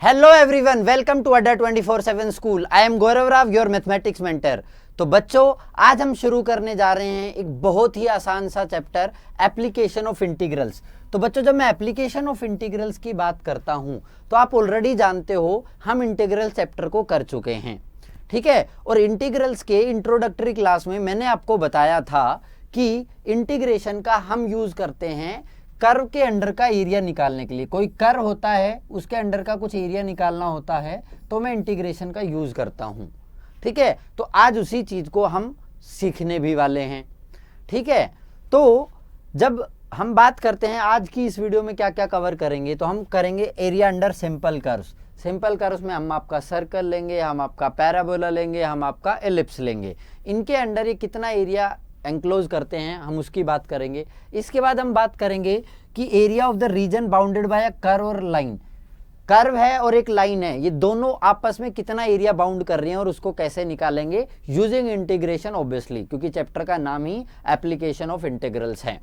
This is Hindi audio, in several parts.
हेलो एवरीवन, वेलकम टू अड्डा 24/7 school. I am Gaurav Rao, your mathematics mentor. तो बच्चों, आज हम शुरू करने जा रहे हैं एक बहुत ही आसान सा चैप्टर, एप्लीकेशन ऑफ इंटीग्रल्स। तो बच्चों, जब मैं एप्लीकेशन ऑफ इंटीग्रल्स की बात करता हूं तो आप ऑलरेडी जानते हो हम इंटीग्रल चैप्टर को कर चुके हैं, ठीक है। और इंटीग्रल्स के इंट्रोडक्टरी क्लास में मैंने आपको बताया था कि इंटीग्रेशन का हम यूज करते हैं कर्व के अंडर का एरिया निकालने के लिए। कोई कर्व होता है, उसके अंडर का कुछ एरिया निकालना होता है, तो मैं इंटीग्रेशन का यूज करता हूं, ठीक है। तो आज उसी चीज को हम सीखने भी वाले हैं, ठीक है। तो जब हम बात करते हैं आज की इस वीडियो में क्या क्या कवर करेंगे, तो हम करेंगे area under simple curves. Simple curves में हम आपका सर्कल लेंगे, हम आपका पैराबोला लेंगे, हम आपका एलिप्स लेंगे। इनके अंडर ये कितना एरिया एंक्लोज करते हैं, हम उसकी बात करेंगे। इसके बाद हम बात करेंगे कि area of the reason bounded by a curve और लाइन। कर्व है और एक लाइन है, ये दोनों आपस में कितना एरिया बाउंड कर रही हैं और उसको कैसे निकालेंगे, यूजिंग इंटीग्रेशन ऑब्वियसली, क्योंकि चैप्टर का नाम ही एप्लीकेशन ऑफ इंटीग्रल्स है।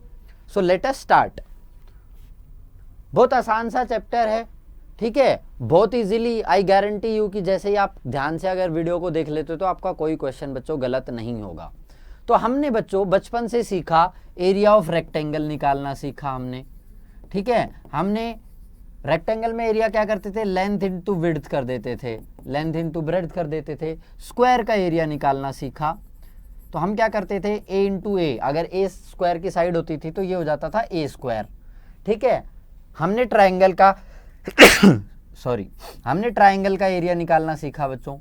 So let us start. बहुत आसान सा चैप्टर है, ठीक है। बहुत इजीली, आई गारंटी यू कि जैसे ही आप ध्यान से अगर वीडियो को देख लेते हो तो आपका कोई क्वेश्चन बच्चों गलत नहीं होगा। तो हमने बच्चों बचपन से सीखा एरिया ऑफ रेक्टेंगल निकालना सीखा हमने, ठीक है। हमने रेक्टेंगल में एरिया क्या करते थे, लेंथ इनटू विड्थ कर देते थे, लेंथ इनटू ब्रेड्थ कर देते थे। स्क्वायर का एरिया निकालना सीखा, तो हम क्या करते थे, ए इंटू ए, अगर ए स्क्वायर की साइड होती थी तो ये हो जाता था ए स्क्वायर, ठीक है। हमने ट्राइंगल का सॉरी हमने ट्राइंगल का एरिया निकालना सीखा बच्चों।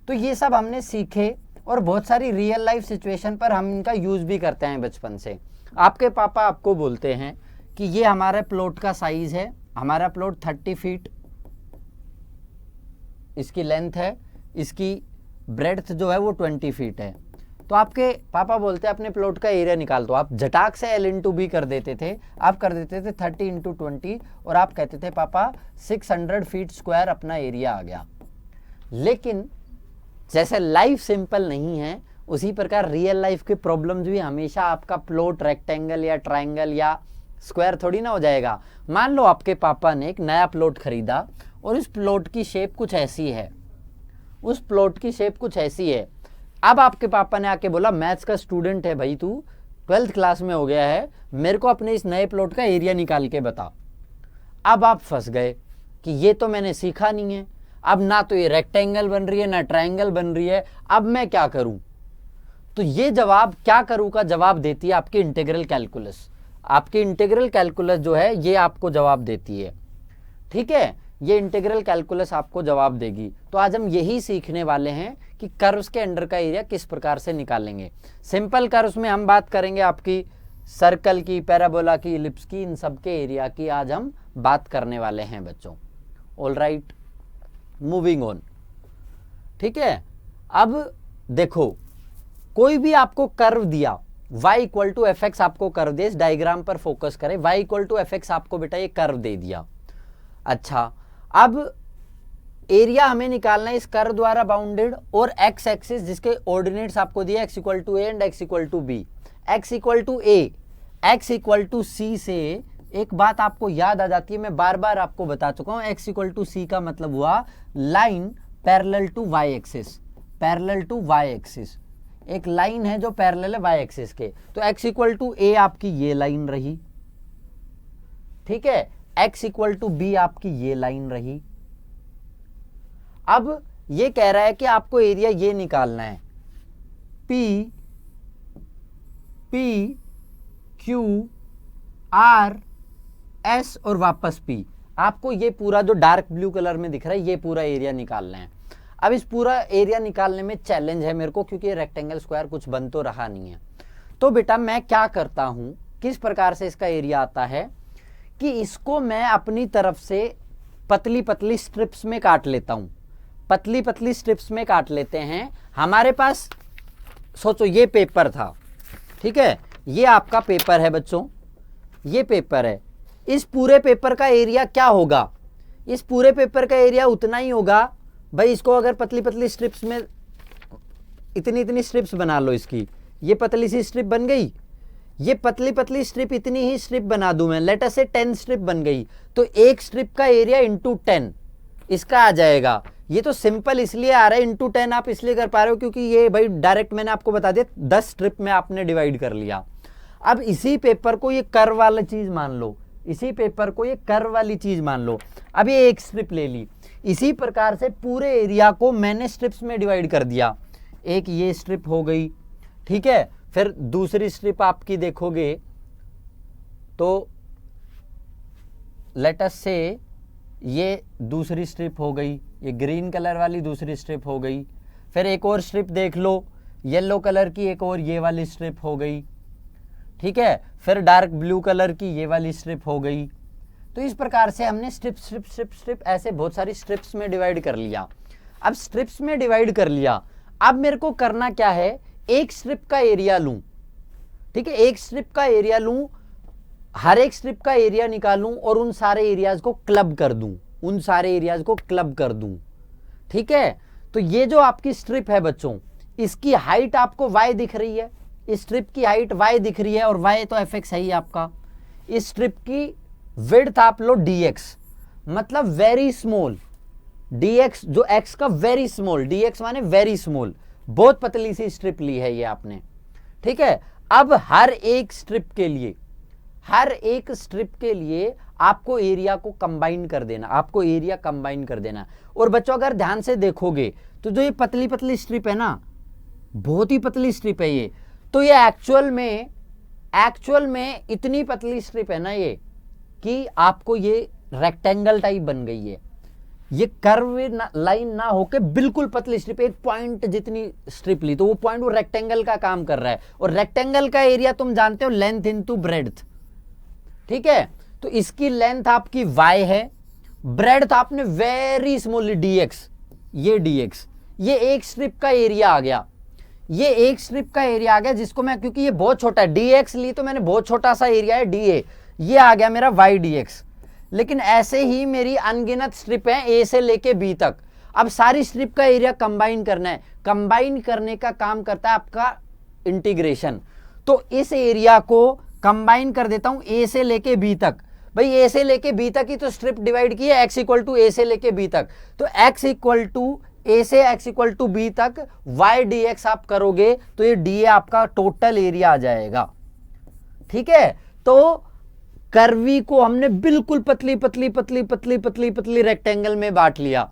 तो ये सब हमने सीखे और बहुत सारी रियल लाइफ सिचुएशन पर हम इनका यूज भी करते हैं बचपन से। आपके पापा आपको बोलते हैं कि ये हमारे प्लॉट का साइज है, हमारा प्लॉट 30 फीट इसकी लेंथ है, इसकी ब्रेड्थ जो है वो 20 फीट है। तो आपके पापा बोलते हैं अपने प्लॉट का एरिया निकाल दो। आप झटाक से L इंटू बी कर देते थे, आप कर देते थे 30 इंटू 20 और आप कहते थे पापा 600 फीट स्क्वायर अपना एरिया आ गया। लेकिन जैसे लाइफ सिंपल नहीं है, उसी प्रकार रियल लाइफ के प्रॉब्लम्स भी हमेशा आपका प्लॉट रेक्टेंगल या ट्राइंगल या स्क्वायर थोड़ी ना हो जाएगा। मान लो आपके पापा ने एक नया प्लॉट खरीदा और इस प्लॉट की शेप कुछ ऐसी है, उस प्लॉट की शेप कुछ ऐसी है। अब आपके पापा ने आके बोला, मैथ्स का स्टूडेंट है भाई तू, 12th क्लास में हो गया है, मेरे को अपने इस नए प्लॉट का एरिया निकाल के बता। अब आप फंस गए कि ये तो मैंने सीखा नहीं है, अब ना तो ये रेक्टेंगल बन रही है ना ट्रायंगल बन रही है, अब मैं क्या करूं। तो ये जवाब क्या करूं का जवाब देती है आपकी इंटीग्रल कैलकुलस। आपकी इंटीग्रल कैलकुलस जो है ये आपको जवाब देती है, ठीक है। ये इंटीग्रल कैलकुलस आपको जवाब देगी। तो आज हम यही सीखने वाले हैं कि कर्व्स के अंडर का एरिया किस प्रकार से निकालेंगे। सिंपल कर्व्स में हम बात करेंगे आपकी सर्कल की, पैराबोला की, इलिप्स की, इन सब के एरिया की आज हम बात करने वाले हैं बच्चों। ऑल राइट, मूविंग ऑन, ठीक है। अब देखो, कोई भी आपको कर्व दिया, y equal to f x आपको कर्व दे, इस डायग्राम पर फोकस करें। y equal to f x आपको बेटा ये कर्व दे दिया। अच्छा, अब एरिया हमें निकालना है इस कर्व द्वारा बाउंडेड और x एक्सिस जिसके ऑर्डिनेट्स आपको दिए x equal to A and x equal to B. x equal to A, x equal to सी से एक बात आपको याद आ जाती है, मैं बार बार आपको बता चुका हूं। x इक्वल टू सी का मतलब हुआ line parallel to y axis, parallel to y axis. एक लाइन है जो पैरेलल है y एक्सिस के। तो x इक्वल टू ए आपकी ये लाइन रही, ठीक है। x इक्वल टू बी आपकी ये लाइन रही। अब ये कह रहा है कि आपको एरिया ये निकालना है, P P Q R S और वापस P। आपको ये पूरा जो डार्क ब्लू कलर में दिख रहा है ये पूरा एरिया निकालना है। अब इस पूरा एरिया निकालने में चैलेंज है मेरे को, क्योंकि रेक्टेंगल स्क्वायर कुछ बन तो रहा नहीं है। तो बेटा मैं क्या करता हूं, किस प्रकार से इसका एरिया आता है कि इसको मैं अपनी तरफ से पतली पतली स्ट्रिप्स में काट लेता हूं। पतली पतली स्ट्रिप्स में काट लेते हैं। हमारे पास सोचो ये पेपर था, ठीक है, ये आपका पेपर है बच्चों, ये पेपर है। इस पूरे पेपर का एरिया क्या होगा, इस पूरे पेपर का एरिया उतना ही होगा भाई। इसको अगर पतली पतली स्ट्रिप्स में इतनी इतनी स्ट्रिप्स बना लो, इसकी ये पतली सी स्ट्रिप बन गई, ये पतली पतली स्ट्रिप इतनी ही स्ट्रिप बना दूं मैं, लेट अस से 10 स्ट्रिप बन गई। तो एक स्ट्रिप का एरिया इंटू 10, इसका आ जाएगा। ये तो सिंपल इसलिए आ रहा है, इंटू 10 आप इसलिए कर पा रहे हो क्योंकि ये भाई डायरेक्ट मैंने आपको बता दिया 10 स्ट्रिप में आपने डिवाइड कर लिया। अब इसी पेपर को ये कर्व वाला चीज मान लो, इसी पेपर को ये कर्व वाली चीज मान लो। अब ये एक स्ट्रिप ले ली, इसी प्रकार से पूरे एरिया को मैंने स्ट्रिप्स में डिवाइड कर दिया। एक ये स्ट्रिप हो गई, ठीक है। फिर दूसरी स्ट्रिप आपकी देखोगे तो लेट अस से ये दूसरी स्ट्रिप हो गई, ये ग्रीन कलर वाली दूसरी स्ट्रिप हो गई। फिर एक और स्ट्रिप देख लो, येलो कलर की एक और ये वाली स्ट्रिप हो गई, ठीक है। फिर डार्क ब्लू कलर की ये वाली स्ट्रिप हो गई। तो इस प्रकार से हमने स्ट्रिप स्ट्रिप स्ट्रिप स्ट्रिप ऐसे बहुत सारी स्ट्रिप्स में डिवाइड कर लिया। अब स्ट्रिप्स में डिवाइड कर लिया, अब मेरे को करना क्या है, एक स्ट्रिप का एरिया लूं, ठीक है। एक स्ट्रिप का एरिया लूं, हर एक स्ट्रिप का एरिया निकालूं और उन सारे एरियाज को क्लब कर दूं, उन सारे एरियाज को क्लब कर दूं, ठीक है। तो ये जो आपकी स्ट्रिप है बच्चों, इसकी हाइट आपको y दिख रही है, इस स्ट्रिप की हाइट y दिख रही है और y तो fx है ही आपका। इस स्ट्रिप की विड्थ आप लो dx, मतलब वेरी स्मॉल, dx जो x का वेरी स्मॉल, dx माने वेरी स्मॉल, बहुत पतली सी स्ट्रिप ली है ये आपने, ठीक है। अब हर एक स्ट्रिप के लिए, हर एक स्ट्रिप के लिए आपको एरिया को कंबाइन कर देना, आपको एरिया कंबाइन कर देना। और बच्चों अगर ध्यान से देखोगे तो जो ये पतली पतली स्ट्रिप है ना, बहुत ही पतली स्ट्रिप है ये, तो ये एक्चुअल में इतनी पतली स्ट्रिप है ना ये कि आपको ये रेक्टेंगल टाइप बन गई है। ये कर्व लाइन ना होके बिल्कुल पतली स्ट्रिप, एक पॉइंट जितनी स्ट्रिप ली तो वो पॉइंट वो रेक्टेंगल का काम कर रहा है। और रेक्टेंगल का एरिया तुम जानते हो लेंथ इनटू ब्रेड्थ, ठीक है। तो इसकी लेंथ आपकी y है, ब्रेड्थ आपने वेरी स्मॉल dx, ये dx, ये एक स्ट्रिप का एरिया आ गया, ये एक स्ट्रिप का एरिया आ गया जिसको मैं, क्योंकि ये बहुत छोटा है, dx ली तो मैंने बहुत छोटा सा एरिया है dA, ये आ गया मेरा y dx। लेकिन ऐसे ही मेरी अनगिनत स्ट्रिप है a से लेके b तक। अब सारी स्ट्रिप का एरिया कंबाइन करना है, कंबाइन करने का काम करता है आपका इंटीग्रेशन। तो इस एरिया को कंबाइन कर देता हूं a से लेके b तक। भाई a से लेके b तक ही तो स्ट्रिप डिवाइड की है, x इक्वल टू a से लेके b तक, तो x इक्वल टू a से x इक्वल टू b तक y dx आप करोगे तो ये dA आपका टोटल एरिया आ जाएगा, ठीक है। तो कर्वी को हमने बिल्कुल पतली पतली पतली पतली पतली पतली रेक्टेंगल में बांट लिया,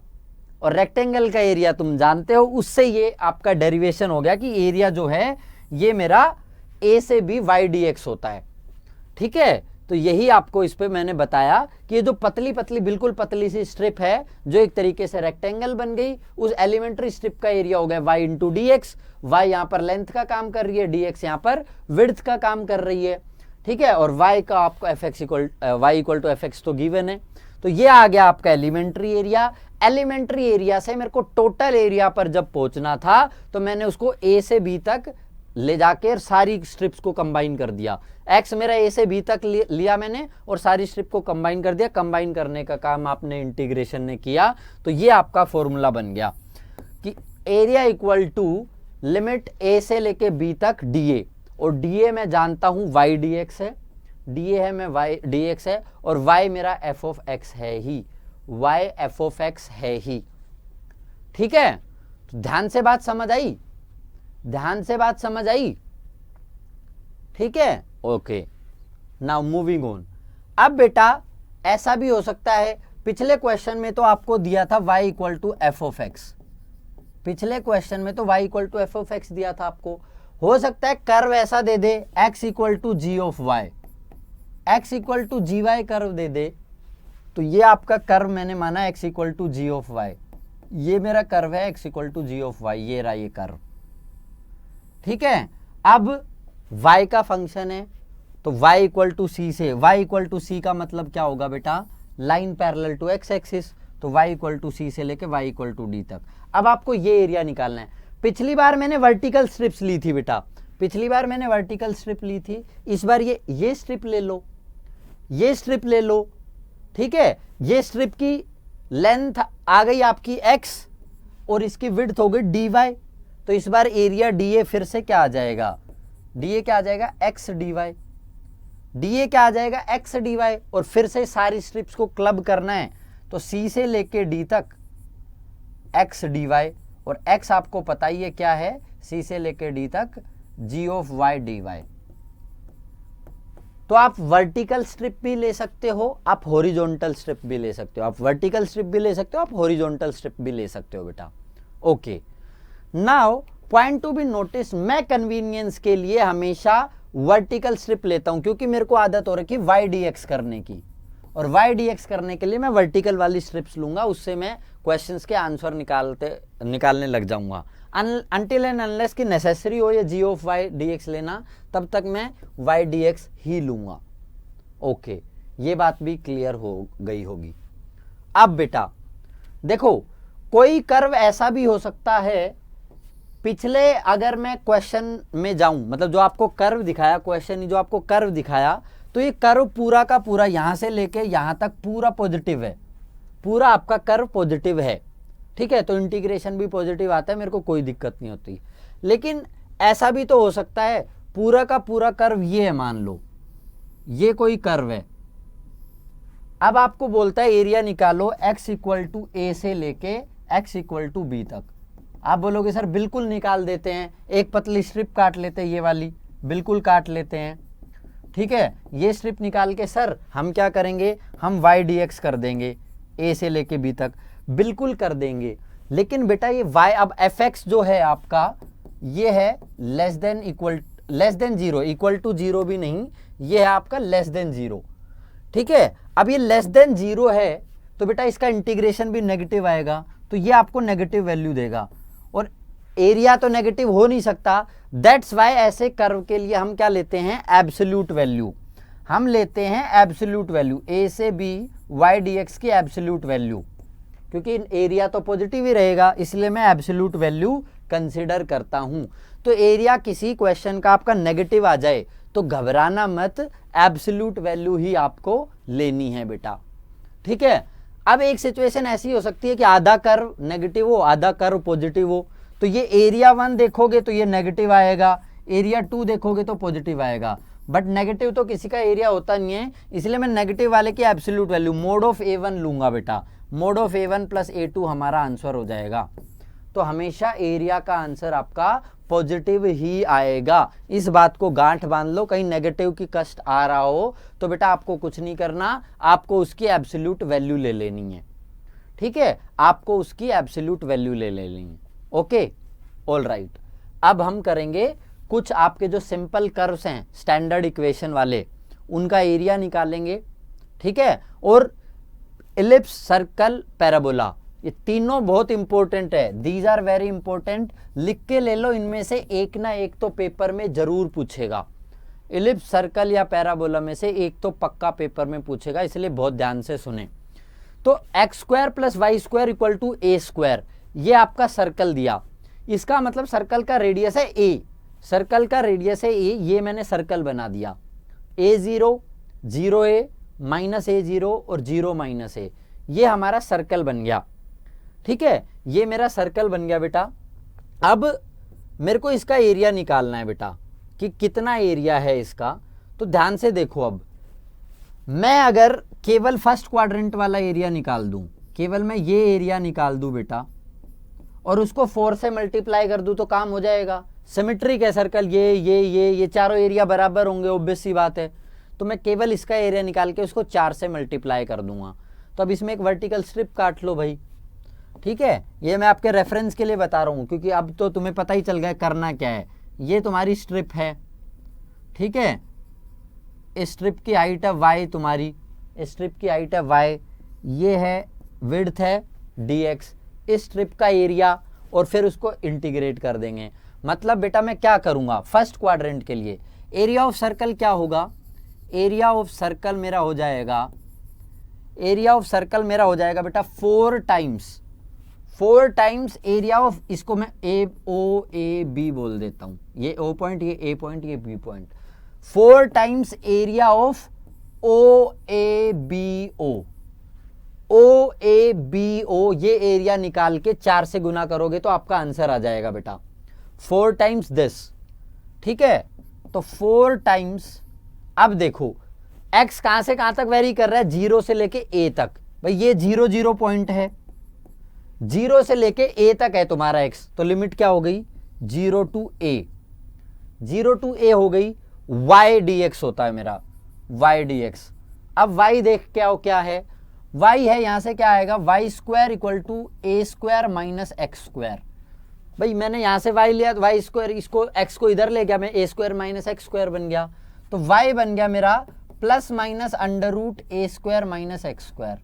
और रेक्टेंगल का एरिया तुम जानते हो, उससे ये आपका डेरिवेशन हो गया कि एरिया जो है ये मेरा a से b y dx होता है, ठीक है। तो यही आपको इस पे मैंने बताया कि ये जो पतली पतली बिल्कुल पतली सी स्ट्रिप है जो एक तरीके से रेक्टेंगल बन गई, उस एलिमेंट्री स्ट्रिप का एरिया हो गया y इंटू dx। y यहां पर लेंथ का काम कर रही है, dx यहां पर विड्थ का काम कर रही है, ठीक है। और y का आपको fx equal y equal to fx तो गिवन है। तो ये आ गया आपका एलिमेंट्री एरिया। एलिमेंट्री एरिया से मेरे को टोटल एरिया पर जब पहुंचना था तो मैंने उसको a से b तक ले जाकर सारी स्ट्रिप्स को कंबाइन कर दिया। x मेरा a से b तक लिया मैंने और सारी स्ट्रिप को कंबाइन कर दिया। कंबाइन करने का काम आपने इंटीग्रेशन ने किया, तो ये आपका फॉर्मूला बन गया कि area equal to limit a से लेके b तक dA, और dA मैं जानता हूं y dx है, dA है मैं y dx है, और y मेरा f of x है ही, y f of x है ही, ठीक है। तो ध्यान से बात समझ आई, ध्यान से बात समझ आई, ठीक है। Okay, now moving on. अब बेटा ऐसा भी हो सकता है, पिछले क्वेश्चन में तो आपको दिया था y equal to F of X, पिछले क्वेश्चन में तो y equal to F of X दिया था आपको। हो सकता है कर्व ऐसा दे दे x equal to G of Y, x equal to G Y curve दे दे, तो ये आपका कर्व मैंने माना x equal to G of Y, ये मेरा कर्व है x equal to G of Y, ये रहा ये कर्व, ठीक है। अब y का फंक्शन है तो y इक्वल टू सी से, y इक्वल टू सी का मतलब क्या होगा बेटा, line parallel to x axis, तो y इक्वल टू सी से लेके y इक्वल टू डी तक। अब आपको ये एरिया निकालना है। पिछली बार मैंने वर्टिकल स्ट्रिप्स ली थी बेटा, पिछली बार मैंने वर्टिकल स्ट्रिप ली थी, इस बार ये स्ट्रिप ले लो, ये स्ट्रिप ले लो, ठीक है। ये स्ट्रिप की लेंथ आ गई आपकी x और इसकी विड्थ हो गई dy, तो इस बार एरिया dA फिर से क्या आ जाएगा, dA क्या आ जाएगा x dy, dA क्या आ जाएगा x dy, और फिर से सारी स्ट्रिप्स को क्लब करना है तो सी से लेके डी तक एक्स डी वाई, और एक्स आपको पता ही है क्या है, सी से लेके डी तक जी ऑफ वाई डी वाई। तो आप वर्टिकल स्ट्रिप भी ले सकते हो, आप हॉरिजॉन्टल स्ट्रिप भी ले सकते हो, आप वर्टिकल स्ट्रिप भी ले सकते हो, आप हॉरिजॉन्टल स्ट्रिप भी ले सकते हो बेटा। Okay, now point to be notice, मैं कन्वीनियंस के लिए हमेशा वर्टिकल स्ट्रिप लेता हूं, क्योंकि मेरे को आदत हो रही है वाई डी एक्स करने की, और वाई डी एक्स करने के लिए मैं वर्टिकल वाली स्ट्रिप्स लूंगा, उससे मैं क्वेश्चंस के आंसर निकालने लग जाऊंगा। अनटिल एंड अनलेस की नेसेसरी हो ये जी ऑफ वाई डी एक्स लेना, तब तक मैं वाई डी एक्स ही लूंगा। ओके, ये बात भी क्लियर हो गई होगी। अब बेटा देखो, कोई कर्व ऐसा भी हो सकता है, पिछले अगर मैं क्वेश्चन में जाऊं, मतलब जो आपको कर्व दिखाया क्वेश्चन, जो आपको कर्व दिखाया, तो ये कर्व पूरा का पूरा यहां से लेके यहां तक पूरा पॉजिटिव है, पूरा आपका कर्व पॉजिटिव है, ठीक है। तो इंटीग्रेशन भी पॉजिटिव आता है, मेरे को कोई दिक्कत नहीं होती। लेकिन ऐसा भी तो हो सकता है पूरा का पूरा कर्व ये है, मान लो ये कोई कर्व है, अब आपको बोलता है एरिया निकालो x इक्वल टू ए से लेके x इक्वल टू बी तक। आप बोलोगे सर बिल्कुल निकाल देते हैं, एक पतली स्ट्रिप काट लेते हैं, ये वाली बिल्कुल काट लेते हैं, ठीक है। ये स्ट्रिप निकाल के सर हम क्या करेंगे, हम वाई डी एक्स कर देंगे ए से लेके बी तक, बिल्कुल कर देंगे। लेकिन बेटा ये y, अब एफ एक्स जो है आपका, ये है less than zero, equal to zero भी नहीं, ये है आपका लेस देन जीरो, ठीक है। अब ये लेस देन जीरो है, तो बेटा इसका इंटीग्रेशन भी नेगेटिव आएगा, तो ये आपको नेगेटिव वैल्यू देगा, और एरिया तो नेगेटिव हो नहीं सकता। दैट्स वाई ऐसे कर्व के लिए हम क्या लेते हैं, एब्सोल्यूट वैल्यू, हम लेते हैं एब्सोल्यूट वैल्यू, ए से बी वाई डी एक्स की एब्सोल्यूट वैल्यू, क्योंकि एरिया तो पॉजिटिव ही रहेगा, इसलिए मैं एब्सोल्यूट वैल्यू कंसीडर करता हूं। तो एरिया किसी क्वेश्चन का आपका नेगेटिव आ जाए तो घबराना मत, एब्सोल्यूट वैल्यू ही आपको लेनी है बेटा, ठीक है। अब एक सिचुएशन ऐसी हो सकती है कि आधा कर्व नेगेटिव हो, आधा कर्व पॉजिटिव हो, तो ये एरिया 1 देखोगे तो ये नेगेटिव आएगा, एरिया 2 देखोगे तो पॉजिटिव आएगा, बट नेगेटिव तो किसी का एरिया होता नहीं है, इसलिए मैं नेगेटिव वाले की absolute value mode of A1 लूंगा बेटा, mode of A1 plus A2 हमारा आंसर हो जाएगा। तो हमेशा एरिया का आंसर आपका पॉजिटिव ही आएगा, इस बात को गांठ बांध लो। कहीं नेगेटिव की कष्ट आ रहा हो तो बेटा आपको कुछ नहीं करना, आपको उसकी एब्सोल्यूट वैल्यू ले लेनी है, ठीक है, आपको उसकी एब्सोल्यूट वैल्यू ले लेनी है। Okay, all right. अब हम करेंगे कुछ आपके जो सिंपल कर्व्स हैं स्टैंडर्ड इक्वेशन वाले, उनका एरिया निकालेंगे, ठीक है। और इलिप्स, सर्कल, पैराबोला, ये तीनों बहुत इंपॉर्टेंट है, दीज आर वेरी इंपॉर्टेंट, लिख के ले लो, इनमें से एक ना एक तो पेपर में जरूर पूछेगा। इलिप्स, सर्कल या पैराबोला में से एक तो पक्का पेपर में पूछेगा, इसलिए बहुत ध्यान से सुने। तो x square plus y square equal to A square, ये आपका सर्कल दिया, इसका मतलब सर्कल का रेडियस है ए, सर्कल का रेडियस है ए, ये मैंने सर्कल बना दिया, A0, 0A, माइनस A0 और 0 माइनस A, ये हमारा सर्कल बन गया, ठीक है, ये मेरा सर्कल बन गया बेटा। अब मेरे को इसका एरिया निकालना है बेटा, कि कितना एरिया है इसका। तो ध्यान से देखो, अब मैं अगर केवल फर्स्ट क्वाड्रेंट वाला एरिया निकाल दूं, केवल मैं ये एरिया निकाल दूं बेटा, और उसको 4 से मल्टीप्लाई कर दूं तो काम हो जाएगा। सिमेट्रिक है सर्कल, ये चारों एरिया बराबर होंगे, ऑब्वियस सी बात है। तो मैं केवल इसका एरिया निकाल के उसको 4 से मल्टीप्लाई कर दूंगा। तो अब इसमें एक वर्टिकल स्ट्रिप काट लो भाई, ठीक है, ये मैं आपके रेफरेंस के लिए बता रहा हूं, क्योंकि अब तो तुम्हें पता ही चल गया करना क्या है। ये तुम्हारी स्ट्रिप है, ठीक है, इस स्ट्रिप की हाइट है y, तुम्हारी इस स्ट्रिप की हाइट है y, ये है विड्थ है dx, इस स्ट्रिप का एरिया, और फिर उसको इंटीग्रेट कर देंगे। मतलब बेटा मैं क्या करूंगा, फर्स्ट क्वाड्रेंट के लिए एरिया ऑफ सर्कल क्या होगा, एरिया ऑफ सर्कल मेरा हो जाएगा, एरिया ऑफ सर्कल मेरा हो जाएगा बेटा 4 टाइम्स एरिया ऑफ, इसको मैं OAB बोल देता हूं, ये O पॉइंट, ये A पॉइंट, ये B point, 4 times area of OABO, ये एरिया निकाल के 4 से गुना करोगे तो आपका आंसर आ जाएगा बेटा 4 टाइम्स दिस, ठीक है। तो 4 टाइम्स, अब देखो x कहां से कहां तक वेरी कर रहा है, 0 से लेके a तक, भाई ये 0 0 पॉइंट है, 0 से लेके ए तक है तुम्हारा x, तो लिमिट क्या हो गई 0 टू a, 0 टू a हो गई, y dx होता है मेरा, y dx। अब y देख क्या है, y है, यहां से क्या आएगा y square equal to a square minus x square. भाई मैंने यहां से y लिया तो y स्क्वायर, इसको x को इधर ले गया मैं, a square minus x square बन गया, तो y बन गया मेरा plus minus under root a square minus x square.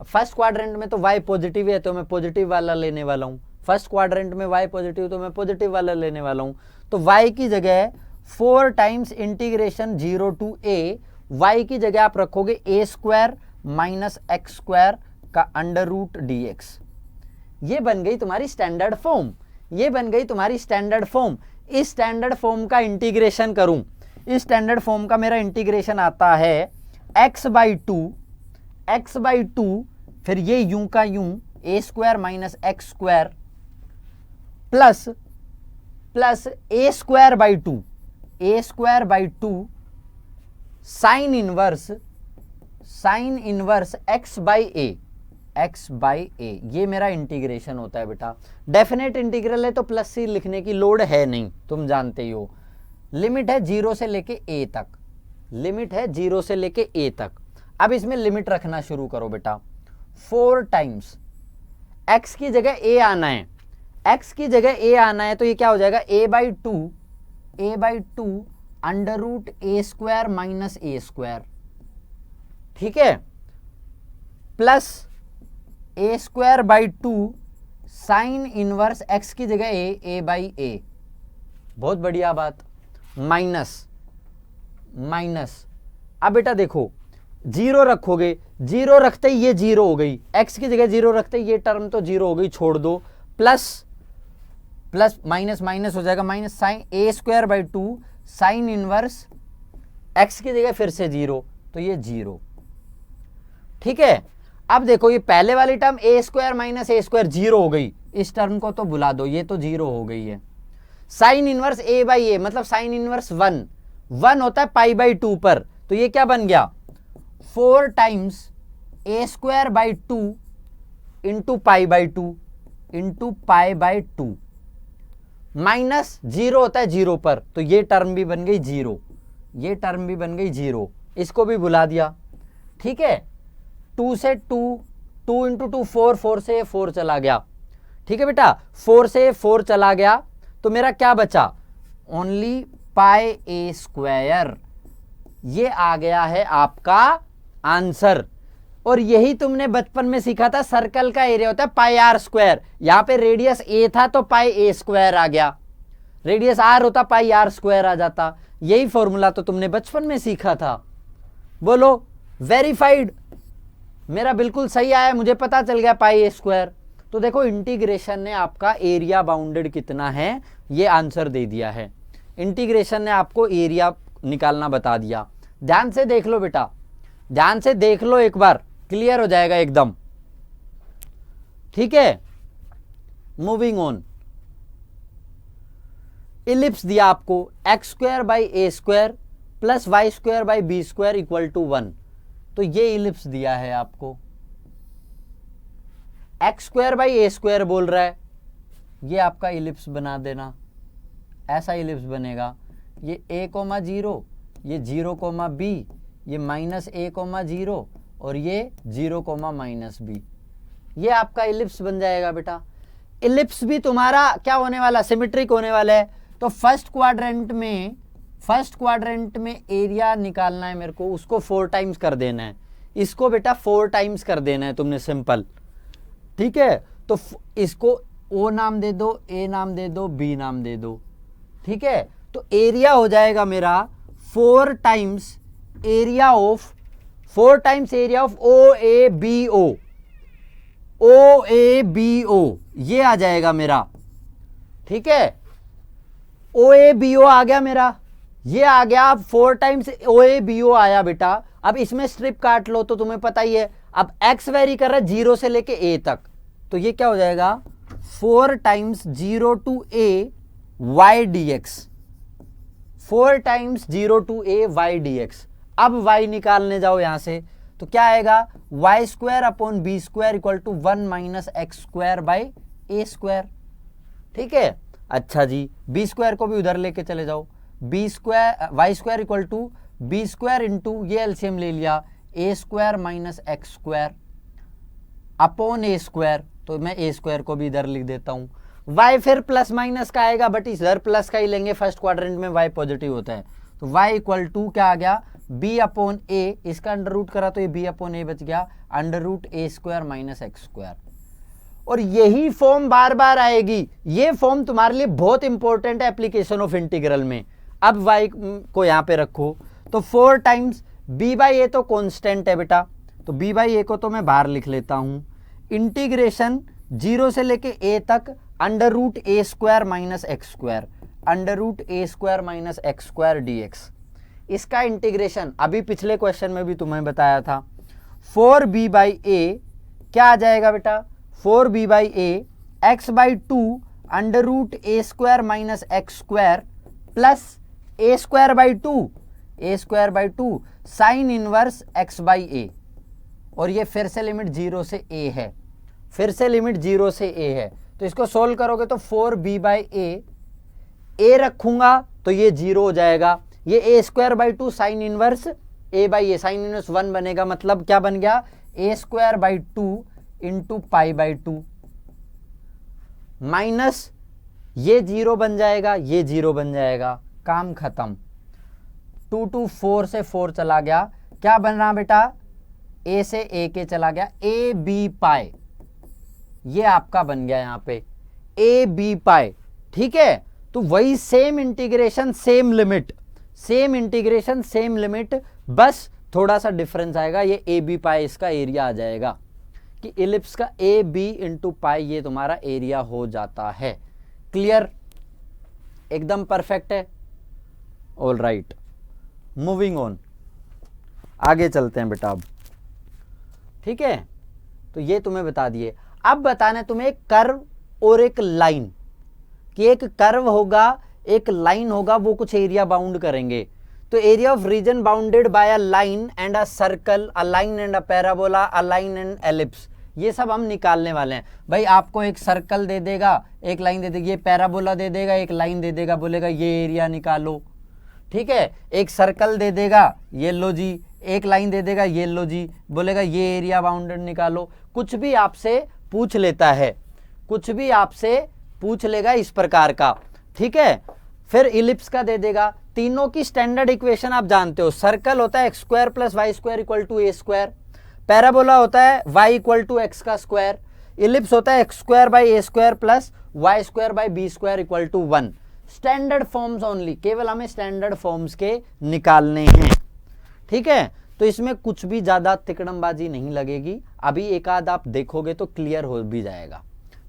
First quadrant में तो y पॉजिटिव है तो मैं पॉजिटिव वाला लेने वाला हूं, फर्स्ट क्वाड्रेंट में y पॉजिटिव तो मैं पॉजिटिव वाला लेने वाला हूं, तो y की जगह 4 times integration 0 to a, y की जगह आप रखोगे a square minus x square का अंडर रूट dx। ये बन गई तुम्हारी स्टैंडर्ड फॉर्म, ये बन गई तुम्हारी स्टैंडर्ड फॉर्म। इस स्टैंडर्ड फॉर्म का इंटीग्रेशन करूं, इस स्टैंडर्ड फॉर्म का मेरा इंटीग्रेशन आता है x बाई टू, फिर ये यूं का यूं a square minus x square plus a square by two sine inverse x by a, ये मेरा इंटीग्रेशन होता है बेटा। डेफिनेट इंटीग्रल है तो प्लस सी लिखने की लोड है नहीं, तुम जानते ही हो। लिमिट है 0 से लेके a तक, लिमिट है 0 से लेके a तक। अब इसमें लिमिट रखना शुरू करो बेटा, 4 टाइम्स x की जगह a आना है, x की जगह a आना है, तो ये क्या हो जाएगा a by two under root a square minus a square, ठीक है, plus a square by two sine inverse x की जगह a बाई a, बहुत बढ़िया बात, माइनस। अब बेटा देखो 0 रखोगे, 0 रखते ही ये 0 हो गई, x की जगह 0 रखते ही ये टर्म तो 0 हो गई, छोड़ दो, प्लस माइनस हो जाएगा, minus sine a square by two sine inverse x की जगह फिर से 0, तो ये 0, ठीक है। अब देखो ये पहले वाली term a square minus a square 0 हो गई, इस टर्म को तो भुला दो, ये तो 0 हो गई है। साइन इनवर्स a बाई ए मतलब साइन इनवर्स 1 होता है पाई बाई 2 पर, तो ये क्या बन गया 4 times a square by two into pi by two minus 0 होता है 0 पर, तो ये टर्म भी बन गई 0, ये टर्म भी बन गई 0, इसको भी भुला दिया, ठीक है। 2 से 2 इंटू 2 4 से 4 चला गया, ठीक है बेटा, 4 से 4 चला गया, तो मेरा क्या बचा ओनली पाई a स्क्वायर, ये आ गया है आपका आंसर। और यही तुमने बचपन में सीखा था, सर्कल का एरिया होता है पाई आर स्क्वायर, यहां पे रेडियस a था तो पाई a स्क्वायर आ गया, रेडियस r होता पाई r स्क्वायर आ जाता, यही फॉर्मूला तो तुमने बचपन में सीखा था। बोलो वेरीफाइड, मेरा बिल्कुल सही आया, मुझे पता चल गया पाई a स्क्वायर। तो देखो इंटीग्रेशन ने आपका एरिया बाउंडेड कितना है ये आंसर दे दिया है, इंटीग्रेशन ने आपको एरिया निकालना बता दिया। ध्यान से देख लो बेटा, ध्यान से देख लो, एक बार क्लियर हो जाएगा एकदम, ठीक है। मूविंग ऑन, इलिप्स दिया आपको x square by a square plus y square by b square equal to 1, तो ये इलिप्स दिया है आपको, x square by a square बोल रहा है, ये आपका इलिप्स बना देना, ऐसा इलिप्स बनेगा, ये a, 0, ये 0, b, ये माइनस a, 0 और ये 0, माइनस b, ये आपका इलिप्स बन जाएगा बेटा। इलिप्स भी तुम्हारा क्या होने वाला, सिमेट्रिक होने वाला है। तो फर्स्ट क्वाड्रेंट में एरिया निकालना है मेरे को, उसको 4 टाइम्स कर देना है, इसको बेटा 4 टाइम्स कर देना है तुमने, सिंपल, ठीक है। तो इसको o नाम दे दो, a नाम दे दो, b नाम दे दो, ठीक है। तो एरिया हो जाएगा मेरा 4 टाइम्स एरिया ऑफ OABO, ये आ जाएगा मेरा, ठीक है। OABO आ गया मेरा, ये आ गया, 4 टाइम्स OABO आया बेटा। अब इसमें स्ट्रिप काट लो तो तुम्हें पता ही है, अब x वेरी कर रहा है 0 से लेके a तक, तो ये क्या हो जाएगा 4 times 0 to a y dx, 4 times 0 to a y dx। अब y निकालने जाओ यहां से, तो क्या आएगा y square upon b square equal to 1 minus x square by a square. ठीक है, अच्छा जी, बी स्क्वायर को भी उधर लेके चले जाओ, B square Y square equal to B square into ये एलसीएम ले लिया A square minus x square upon A square, तो मैं ए स्क्वायर को भी इधर लिख देता हूं। y फिर प्लस माइनस का आएगा, बट इधर प्लस का ही लेंगे, फर्स्ट क्वाड्रेंट में y पॉजिटिव होता है, तो y इक्वल टू क्या आ गया b अपॉन ए, इसका अंडर रूट करा तो ये b अपॉन ए बच गया, अंडर रूट ए स्क्वायर माइनस एक्स स्क्वायर। और यही फॉर्म बार बार आएगी, ये फॉर्म तुम्हारे लिए बहुत इंपॉर्टेंट है एप्लीकेशन ऑफ इंटीग्रल में। अब y को यहां पे रखो, तो 4 टाइम्स b बाई ए तो कॉन्स्टेंट है बेटा, तो b बाई ए को तो मैं बाहर लिख लेता हूं, इंटीग्रेशन 0 से लेके a तक अंडर रूट ए square minus x square, under root ए square minus x square D X. इसका इंटीग्रेशन अभी पिछले क्वेश्चन में भी तुम्हें बताया था, 4b बाई ए क्या आ जाएगा बेटा, 4b by A X by two under root A square minus x square plus A square by two, A square by two sine inverse X by A. और ये फिर से लिमिट 0 से a है, फिर से लिमिट 0 से a है, तो इसको सोल्व करोगे तो 4b बाई ए रखूंगा तो ये 0 हो जाएगा, ये a square by two sine inverse a by a, sine inverse 1 बनेगा, मतलब क्या बन गया a square by two into pi by two minus ये 0 बन जाएगा, ये 0 बन जाएगा, काम खत्म। 2 टू 4 से 4 चला गया, क्या बन रहा बेटा ए से ए के चला गया, ए बी पाई, ये आपका बन गया यहां पे ए बी पाई। ठीक है, तो वही same integration same limit, same integration same limit, बस थोड़ा सा डिफरेंस आएगा, ये ए बी पाई इसका एरिया आ जाएगा कि इलिप्स का ए बी इंटू पाई ये तुम्हारा एरिया हो जाता है। क्लियर, एकदम परफेक्ट है। ऑल राइट, मूविंग ऑन, आगे चलते हैं बेटा अब। ठीक है, तो ये तुम्हें बता दिए। अब बताना है तुम्हें एक कर्व और एक लाइन, कि एक कर्व होगा एक लाइन होगा, वो कुछ एरिया बाउंड करेंगे। तो area of reason bounded by a line and a circle, a line and a parabola, a line and ellipse, ये सब हम निकालने वाले हैं। भाई आपको एक सर्कल दे देगा, एक लाइन दे देगी, ये पैराबोला दे देगा, एक लाइन दे देगा, बोलेगा ये एरिया निकालो। ठीक है, एक सर्कल दे देगा, ये लो जी, एक लाइन दे देगा, ये लो जी, बोलेगा ये एरिया बाउंडेड निकालो। कुछ भी आपसे पूछ लेता है, कुछ भी आपसे पूछ लेगा इस प्रकार का। ठीक है, फिर इलिप्स का दे देगा। तीनों की स्टैंडर्ड इक्वेशन आप जानते हो, सर्कल होता है x square plus y square equal to A square, parabola होता है वाई इक्वल टू एक्स का स्क्वायर, इलिप्स होता है x square by a square plus y square by b square equal to 1। Standard forms only, केवल हमें स्टैंडर्ड फॉर्म्स के निकालने हैं। ठीक है, तो इसमें कुछ भी ज्यादा तिकड़मबाजी नहीं लगेगी, अभी एक आध आप देखोगे तो क्लियर हो भी जाएगा।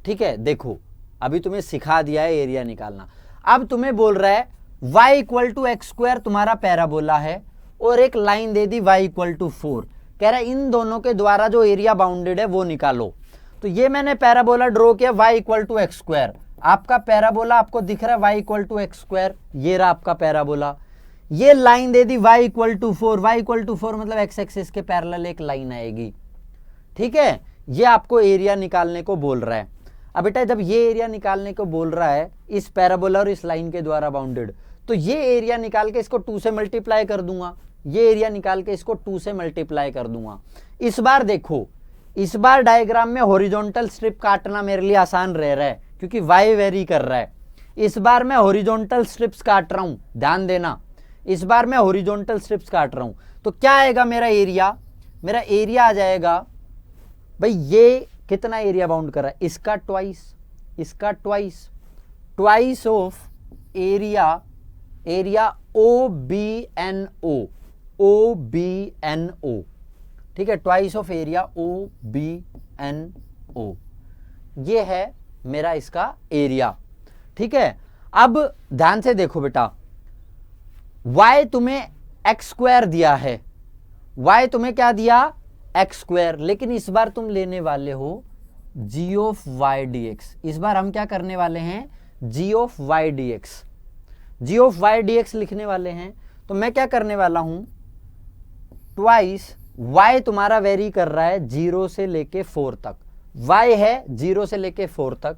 ठीक है, देखो अभी तुम्हें सिखा दिया है एरिया निकालना। अब तुम्हें बोल रहा है y equal to x square तुम्हारा पैराबोला है, और एक लाइन दे दी y इक्वल टू 4, कह रहा है इन दोनों के द्वारा जो एरिया बाउंडेड है वो निकालो। तो ये मैंने पैराबोला ड्रॉ किया y equal to x square, आपका पैराबोला आपको दिख रहा है y equal to x square, ये रहा आपका पैराबोला। ये लाइन दे दी y equal to 4, y equal to 4 मतलब एक्स एक्सिस के पैरेलल एक लाइन आएगी। ठीक है, ये आपको एरिया निकालने को बोल रहा है। अब बेटा जब ये एरिया निकालने को बोल रहा है इस पैराबोला और इस लाइन के द्वारा बाउंडेड, तो ये एरिया निकाल के इसको 2 से मल्टीप्लाई कर दूंगा, ये एरिया निकाल के इसको 2 से मल्टीप्लाई कर दूंगा। इस बार देखो, इस बार डायग्राम में हॉरिजॉन्टल स्ट्रिप काटना मेरे लिए आसान रह रहा है क्योंकि y वेरी कर रहा है। इस बार मैं हॉरिजॉन्टल स्ट्रिप्स काट रहा हूं, ध्यान देना, इस बार मैं हॉरिजॉन्टल स्ट्रिप्स काट रहा हूं। तो क्या आएगा मेरा एरिया, मेरा एरिया आ जाएगा भाई ये कितना एरिया बाउंड कर रहा है, इसका ट्वाइस, इसका twice, twice of area, area O B N O, O B N O. ठीक है, twice of area O B N O, ये है मेरा इसका एरिया। ठीक है, अब ध्यान से देखो बेटा, y तुम्हें एक्स स्क्वायर दिया है, y तुम्हें क्या दिया एक्स स्क्वायर, लेकिन इस बार तुम लेने वाले हो g ऑफ y dx। इस बार हम क्या करने वाले हैं, g of y dx, g of y dx लिखने वाले हैं। तो मैं क्या करने वाला हूं, ट्वाइस y तुम्हारा वेरी कर रहा है 0 से लेके 4 तक, y है 0 से लेके 4 तक,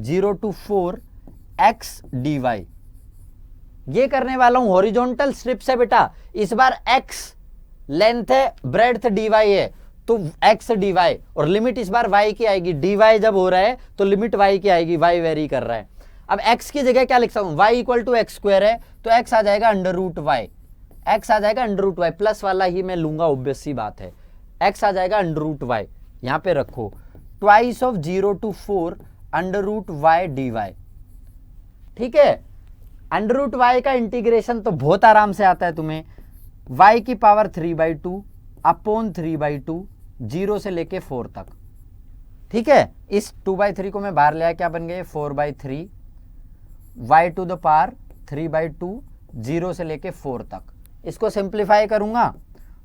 0 to 4 x dy। ये करने वाला हूं हॉरिजॉन्टल स्ट्रिप से बेटा, इस बार x लेंथ है, ब्रेड्थ dy है, तो x dy, और लिमिट इस बार y की आएगी, dy जब हो रहा है तो लिमिट y की आएगी, y वेरी कर रहा है। अब x की जगह क्या लिख सकता हूं, y equal to x square है, तो x आ जाएगा अंडर रूट वाई, x आ जाएगा अंडर रूट वाई, प्लस वाला ही मैं लूंगा, ऑब्वियस सी बात है, x आ जाएगा अंडर रूट वाई, यहां पे रखो, twice of 0 to 4 under root y d y. ठीक है, अंडर रूट वाई का इंटीग्रेशन तो बहुत आराम से आता है तुम्हें, y की पावर 3/2 अपॉन 3/2, 0 से लेके 4 तक। ठीक है, इस 2/3 को मैं बाहर ले आया, क्या बन गए 4/3, y टू द पावर 3/2, 0 से लेके 4 तक। इसको सिंप्लीफाई करूंगा,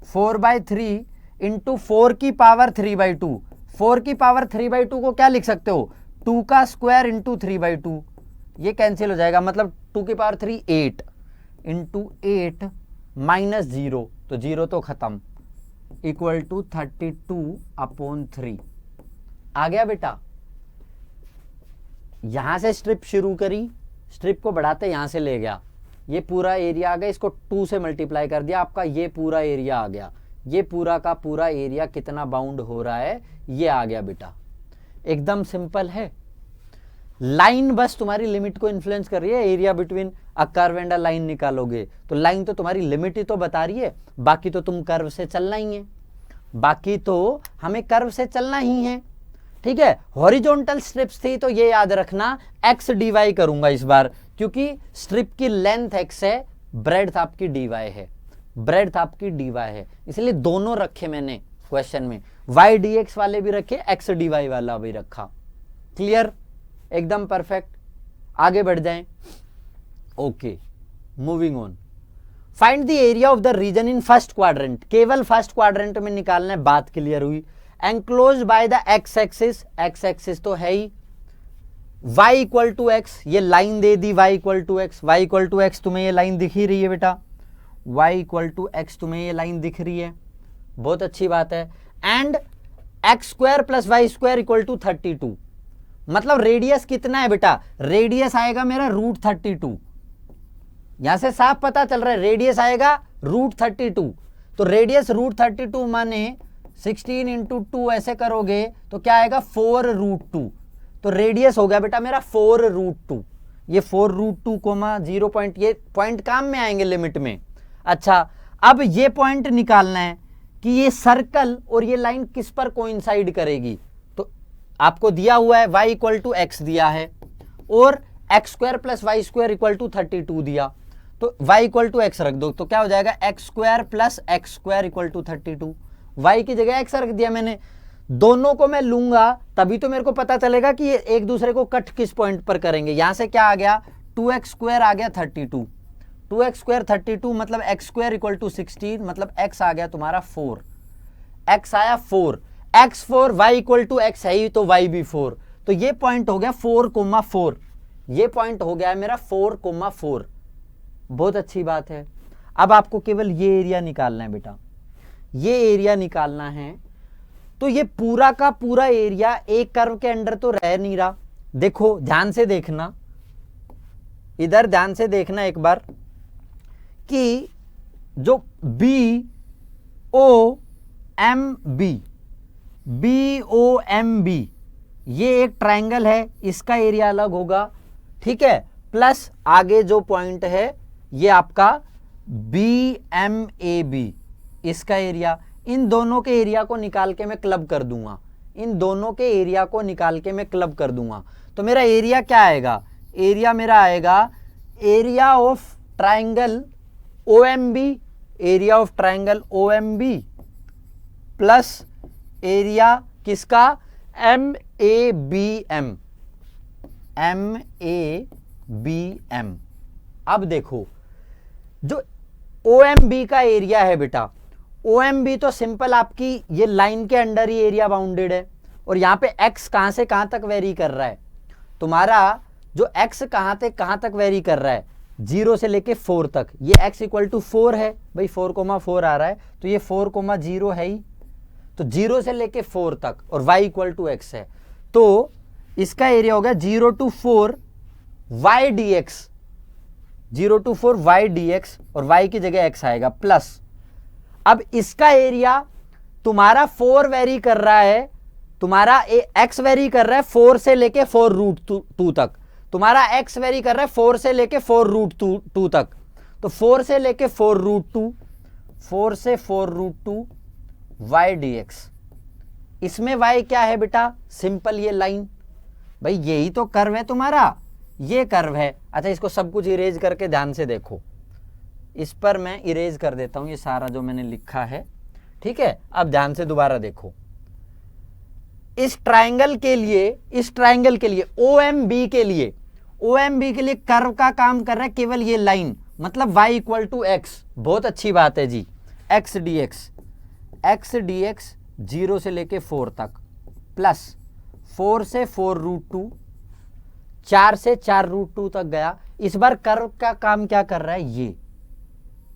4/3 इंटू 4 की पावर 3/2, 4 की पावर 3/2 को क्या लिख सकते हो, 2 का स्क्वायर इंटू 3/2, ये कैंसिल हो जाएगा, मतलब 2 की पावर 3 8 इंटू 8 माइनस 0, तो 0 तो खत्म, इक्वल टू 32/3। आ गया बेटा, यहां से स्ट्रिप शुरू करी, स्ट्रिप को बढ़ाते यहां से ले गया, ये पूरा एरिया आ गया, इसको 2 से मल्टीप्लाई कर दिया, आपका ये पूरा एरिया आ गया, ये पूरा का पूरा एरिया कितना बाउंड हो रहा है ये आ गया बेटा। एकदम सिंपल है, लाइन बस तुम्हारी लिमिट को इन्फ्लुएंस कर रही है, area between a curve and a line निकालोगे तो लाइन तो तुम्हारी लिमिट ही तो बता रही है, बाकी तो तुम कर्व से चलना ही है, बाकी तो हमें कर्व से चलना ही है। ठीक है, हॉरिजॉन्टल स्ट्रिप्स थी तो ये याद रखना x dy करूंगा इस बार, क्योंकि स्ट्रिप की लेंथ x है, ब्रेड्थ आपकी dy है, ब्रेड्थ आपकी dy है, इसलिए दोनों रखे मैंने क्वेश्चन में, y dx वाले भी रखे, x dy वाला भी रखा। क्लियर, एकदम परफेक्ट, आगे बढ़ जाएं। Okay, moving on, find the area of the region in first quadrant, केवल फर्स्ट क्वाड्रेंट में निकालना है, बात क्लियर हुई। Enclose by the x axis, x axis तो है ही, y इक्वल टू एक्स, ये लाइन दे दी y equal to x, y equal to x तुम्हें ये लाइन दिख ही रही है बेटा, y इक्वल टू एक्स तुम्हें ये लाइन दिख रही है, बहुत अच्छी बात है। And x square plus y square equal to 32, मतलब रेडियस कितना है बेटा, रेडियस आएगा मेरा √32, यहां से साफ पता चल रहा है रेडियस आएगा √32, तो रेडियस √32 माने 16 इंटू 2 ऐसे करोगे तो क्या आएगा 4√2, तो रेडियस हो गया बेटा मेरा 4√2, ये 4√2 कोमा 0 पॉइंट, ये पॉइंट काम में आएंगे लिमिट में। अच्छा, अब ये पॉइंट निकालना है कि ये सर्कल और ये लाइन किस पर कोइंसाइड करेगी, तो आपको दिया हुआ है y इक्वल टू एक्स दिया है और x square plus y square equal to 32 दिया, तो y इक्वल टू एक्स रख दो, तो क्या हो जाएगा x square plus x square equal to 32, y की जगह x रख दिया मैंने, दोनों को मैं लूंगा तभी तो मेरे को पता चलेगा कि ये एक दूसरे को कट किस पॉइंट पर करेंगे। यहां से क्या आ गया 2x स्क्वायर आ गया 32, 2x स्क्वायर 32 मतलब x स्क्वायर इक्वल टू 16, मतलब x आ गया तुम्हारा 4, x आया 4, x 4, y equal to x है ही तो y भी 4, तो ये पॉइंट हो गया 4,4, ये पॉइंट हो गया मेरा 4,4, बहुत अच्छी बात है। अब आपको केवल ये एरिया निकालना है बेटा, ये एरिया निकालना है, तो ये पूरा का पूरा एरिया एक कर्व के अंडर तो रह नहीं रहा, देखो ध्यान से देखना, इधर ध्यान से देखना एक बार कि जो BOMB ये एक ट्रायंगल है, इसका एरिया अलग होगा, ठीक है, प्लस आगे जो पॉइंट है ये आपका BMAB, इसका एरिया, इन दोनों के एरिया को निकाल के मैं क्लब कर दूंगा, इन दोनों के एरिया को निकाल के मैं क्लब कर दूंगा, तो मेरा एरिया क्या आएगा, एरिया मेरा आएगा area of triangle OMB, area of triangle OMB plus area किसका MABM, MABM। अब देखो जो OMB का एरिया है बेटा, OMB तो सिंपल आपकी ये लाइन के अंडर ही एरिया बाउंडेड है, और यहां पे x कहां से कहां तक वेरी कर रहा है, तुम्हारा जो x कहां से कहां तक वेरी कर रहा है, 0 से लेके 4 तक, ये x इक्वल टू 4 है भाई, 4,4 आ रहा है, तो ये 4,0 है ही, तो 0 से लेके 4 तक, और y इक्वल टू x है, तो इसका एरिया होगा 0 to 4 y dx, 0 to 4 y dx, और y की जगह x आएगा प्लस। अब इसका एरिया तुम्हारा 4 वेरी कर रहा है, तुम्हारा x वेरी कर रहा है 4 से लेके 4√2 तक, तुम्हारा x वेरी कर रहा है 4 से लेके 4√2 तक, तो 4 से लेके 4√2, 4 से 4√2 y dx। इसमें y क्या है बेटा, सिंपल ये लाइन, भाई यही तो कर्व है तुम्हारा, ये कर्व है। अच्छा इसको सब कुछ इरेज करके ध्यान से देखो, इस पर मैं इरेज कर देता हूं ये सारा जो मैंने लिखा है, ठीक है। अब ध्यान से दोबारा देखो, इस ट्रायंगल के लिए, इस ट्रायंगल के लिए OMB के लिए, OMB के लिए कर्व का काम कर रहा है केवल ये लाइन, मतलब y इक्वल टू x, बहुत अच्छी बात है जी, x dx 0 से लेके 4 तक प्लस 4 से 4√2, 4 से 4√2 तक गया। इस बार कर्व का काम क्या कर रहा है, ये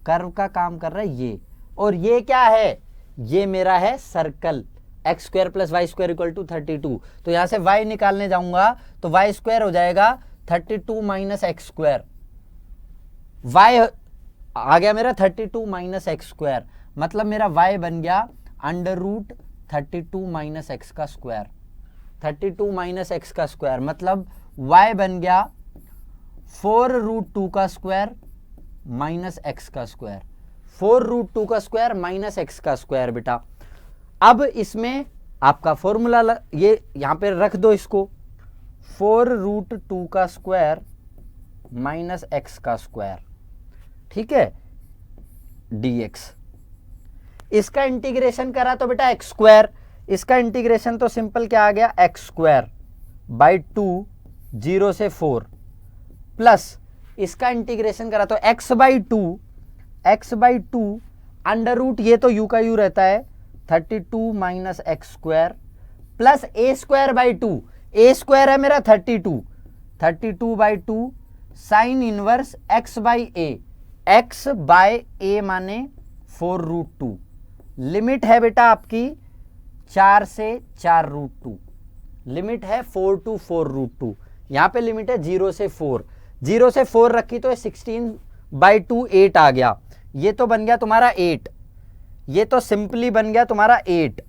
कर्व का काम कर रहा है ये, और ये क्या है, ये मेरा है circle, x square plus y square equal to 32, तो यहां से y निकालने जाऊंगा तो y स्क्वायर हो जाएगा 32 माइनस एक्स स्क्वायर, y आ गया मेरा 32 माइनस एक्स स्क्वायर, मतलब मेरा y बन गया √32 माइनस एक्स का स्क्वायर, 32 माइनस एक्स का स्क्वायर, मतलब y बन गया 4√2 का स्क्वायर माइनस एक्स का स्क्वायर, 4√2 का स्क्वायर माइनस एक्स का स्क्वायर बेटा। अब इसमें आपका फॉर्मूला ये यहां पे रख दो इसको, 4√2 का स्क्वायर माइनस एक्स का स्क्वायर, ठीक है, dx। इसका इंटीग्रेशन करा तो बेटा एक्स स्क्वायर, इसका इंटीग्रेशन तो सिंपल क्या आ गया, एक्स स्क्वायर बाई 2 0 से 4 प्लस इसका इंटीग्रेशन करा तो x बाई 2 अंडर रूट, ये तो u का u रहता है 32 minus x square plus a square by 2, a square है मेरा 32 by 2 sine inverse x by a, x by a माने 4√2, लिमिट है बेटा आपकी 4 से 4√2, लिमिट है 4 to 4√2, यहां पे लिमिट है 0 से 4, 0 से 4 रखी तो 16 बाई 2 8 आ गया, ये तो बन गया तुम्हारा 8, ये तो सिंपली बन गया तुम्हारा 8।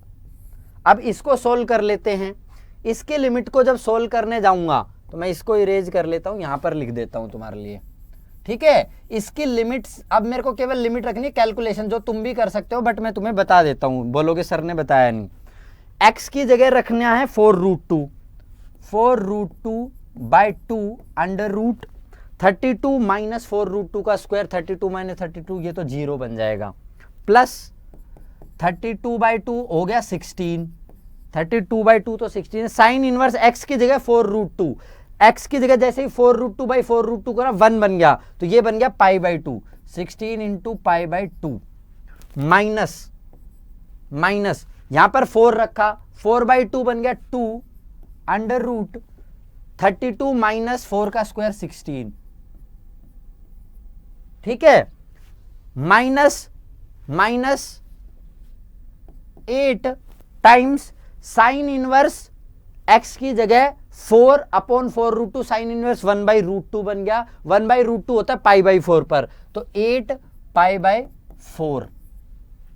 अब इसको सोल्व कर लेते हैं, इसके लिमिट को जब सोल्व करने जाऊंगा तो मैं इसको इरेज कर लेता हूं, यहां पर लिख देता हूं तुम्हारे लिए, ठीक है। इसकी लिमिट्स, अब मेरे को केवल लिमिट रखनी है, कैलकुलेशन जो तुम भी कर सकते हो बट मैं तुम्हें बता देता हूं, बोलोगे सर ने बताया नहीं। x की जगह रखना है 4√2 बाई 2 अंडर रूट 32 माइनस 4√2 का स्क्वायर, 32 माइनस 32 ये तो 0 बन जाएगा, प्लस 32 बाई 2 हो गया 16, 32 बाई 2 तो 16, साइन इनवर्स x की जगह 4√2, x की जगह जैसे ही 4√2 बाई 4√2 करा 1 बन गया, तो ये बन गया pi by 2, 16 into pi by 2 minus यहां पर 4 रखा, 4 बाई 2 बन गया 2 अंडर रूट 32 माइनस 4 का स्क्वायर 16, ठीक है, minus 8 times sign inverse x की जगह 4 अपॉन 4√2 साइन इनवर्स 1/√2 बन गया, 1/√2 होता है पाई बाई 4 पर, तो 8 पाई बाई 4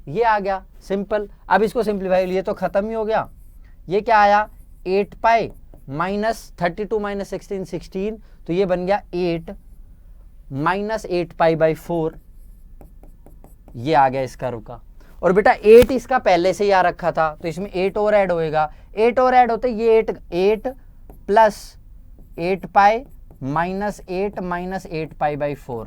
ये आ गया सिंपल। अब इसको सिंप्लीफाई, ये तो खत्म ही हो गया, ये क्या आया 8 पाई माइनस 32 माइनस 16, तो ये बन गया 8 माइनस 8 पाई बाई 4, ये आ गया इस कर्व का। और बेटा 8 इसका पहले से ही आ रखा था तो इसमें 8 और ऐड होएगा, 8 और ऐड होते ये 8 plus 8 pi minus 8 pi by 4,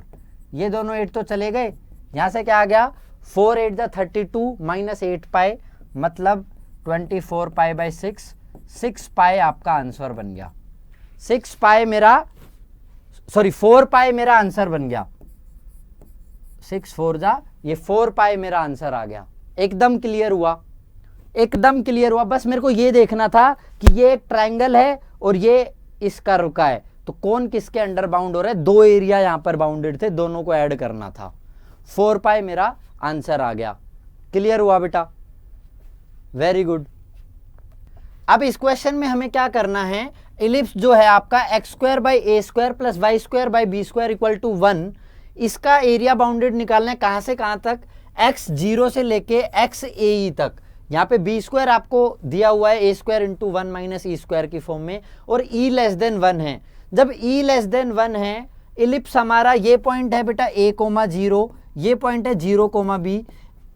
ये दोनों 8 तो चले गए, यहां से क्या आ गया 4 8 जा 32 माइनस 8 पाई मतलब 24 पाई बाई 6 पाई आपका आंसर बन गया, 4 पाई मेरा आंसर बन गया, 6 4 जा ये 4 पाई मेरा आंसर आ गया। एकदम क्लियर हुआ, बस मेरे को ये देखना था कि ये एक ट्रायंगल है और ये इस कर्व का है, तो कौन किसके अंडर बाउंड हो रहा है, दो एरिया यहां पर बाउंडेड थे, दोनों को ऐड करना था। 4 पाई मेरा आंसर आ गया। क्लियर हुआ बेटा, वेरी गुड। अब इस क्वेश्चन में हमें क्या करना है, इलिप्स जो है आपका x square by a square plus y square by b square equal to 1, इसका एरिया बाउंडेड निकालना है कहां से कहां तक, x 0 से लेके x ए तक। यहाँ पे बी स्क्वायर आपको दिया हुआ है ए square into 1 minus e square की फॉर्म में, और e लेस देन 1 है। जब e लेस देन 1 है, इलिप्स हमारा ये पॉइंट है बेटा a कोमा 0, ये पॉइंट है 0 कोमा b।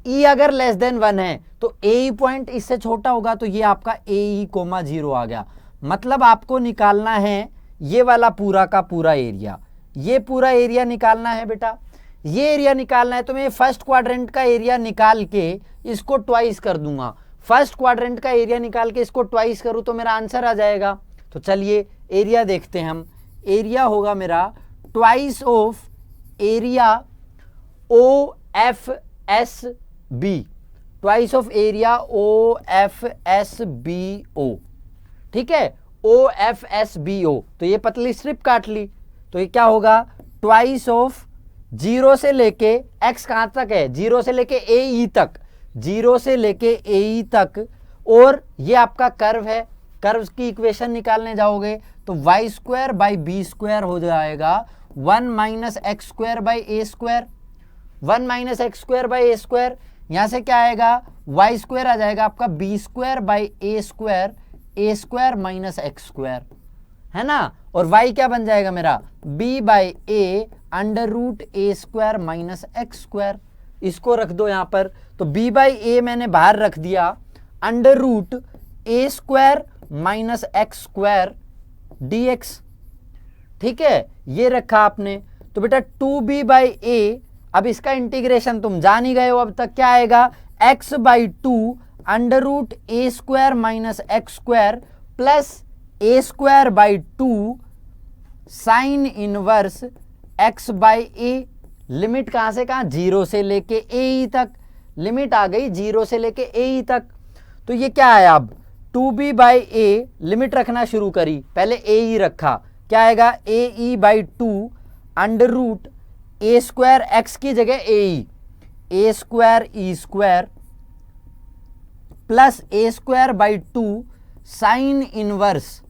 e अगर लेस देन 1 है तो ए पॉइंट इससे छोटा होगा, तो ये आपका ए कोमा 0 आ गया। मतलब आपको निकालना है ये वाला पूरा का पूरा एरिया, ये पूरा एरिया निकालना है बेटा। ये एरिया निकालना है तो मैं फर्स्ट क्वाड्रेंट का एरिया निकाल के इसको ट्वाइस कर दूंगा। फर्स्ट क्वाड्रेंट का एरिया निकाल के इसको ट्वाइस करूं तो मेरा आंसर आ जाएगा। तो चलिए एरिया देखते हैं हम। एरिया होगा मेरा twice of area O F S B, twice of area O F S B O. ठीक है, O F S B O. तो ये पतली स्ट्रिप काट ली, तो ये क्या होगा, ट्वाइस ऑफ 0 से लेके x कहां तक है, 0 से लेके ए तक, 0 से लेके ए तक, और ये आपका कर्व है। कर्व की इक्वेशन निकालने जाओगे तो y square by b square हो जाएगा 1 minus x square by a square, 1 minus x square by a square. यहां से क्या आएगा, वाई स्क्वायर आ जाएगा आपका b square by a square minus x square, है ना। और y क्या बन जाएगा मेरा, b by a under root A square minus x square. इसको रख दो यहां पर, तो b बाई ए मैंने बाहर रख दिया, अंडर रूट ए square minus x square dx। ठीक है, ये रखा आपने। तो बेटा 2b बाई ए, अब इसका इंटीग्रेशन तुम जान ही गए हो अब तक, क्या आएगा, x by 2 under root A square minus x square plus A square by 2 sine inverse x by a. Limit कहां से कहां, 0 से लेके ए तक, लिमिट आ गई 0 से लेके ए तक। तो ये क्या आया, अब 2b बाई ए लिमिट रखना शुरू करी, पहले ए रखा, क्या आएगा, a by 2 under root A square x की जगह a square e square plus A square by 2 sine inverse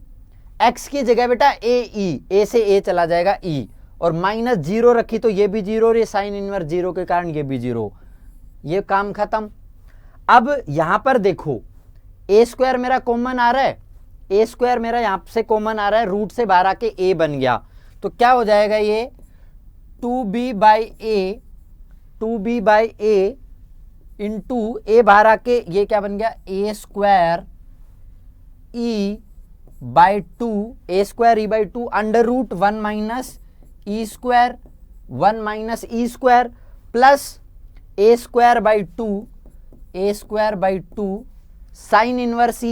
x की जगह बेटा ए से ए चला जाएगा ई, और माइनस 0 रखी तो ये भी 0, और ये साइन इनवर्स 0 के कारण ये भी 0, ये काम खत्म। अब यहां पर देखो ए स्क्वायर मेरा कॉमन आ रहा है, ए स्क्वायर मेरा यहां से कॉमन आ रहा है, रूट से बाहर आके ए बन गया, तो क्या हो जाएगा ये 2b बाई ए इंटू ए बाहर आके ये क्या बन गया, a square e by 2, a square e by 2 under root 1 minus e square, 1 minus e square plus A square by 2 sine inverse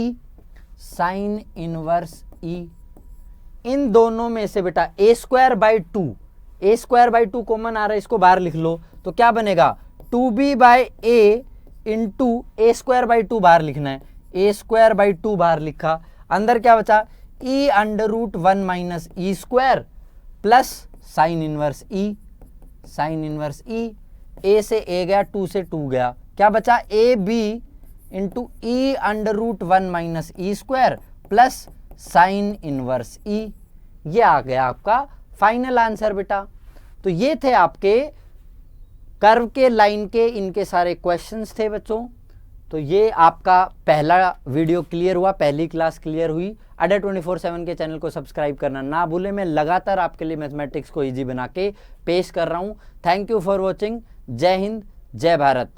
e. इन दोनों में से बेटा ए स्क्वायर बाई 2 कॉमन आ रहा है, इसको बाहर लिख लो, तो क्या बनेगा, 2b by A into A square by 2 बाहर लिखना है, ए स्क्वायर बाई 2 बाहर लिखा, अंदर क्या बचा, e under root 1 minus e square plus sine inverse e, a से ए गया, 2 से 2 गया, क्या बचा, a b into e under root 1 minus e square plus sine inverse e. ये आ गया आपका फाइनल आंसर बेटा। तो ये थे आपके कर्व के, लाइन के, इनके सारे क्वेश्चंस थे बच्चों। तो ये आपका पहला वीडियो क्लियर हुआ, पहली क्लास क्लियर हुई। अडा 24/7 के चैनल को सब्सक्राइब करना ना भूलें। मैं लगातार आपके लिए मैथमेटिक्स को इजी बना के पेश कर रहा हूँ। Thank you for watching. जय हिंद, जय भारत।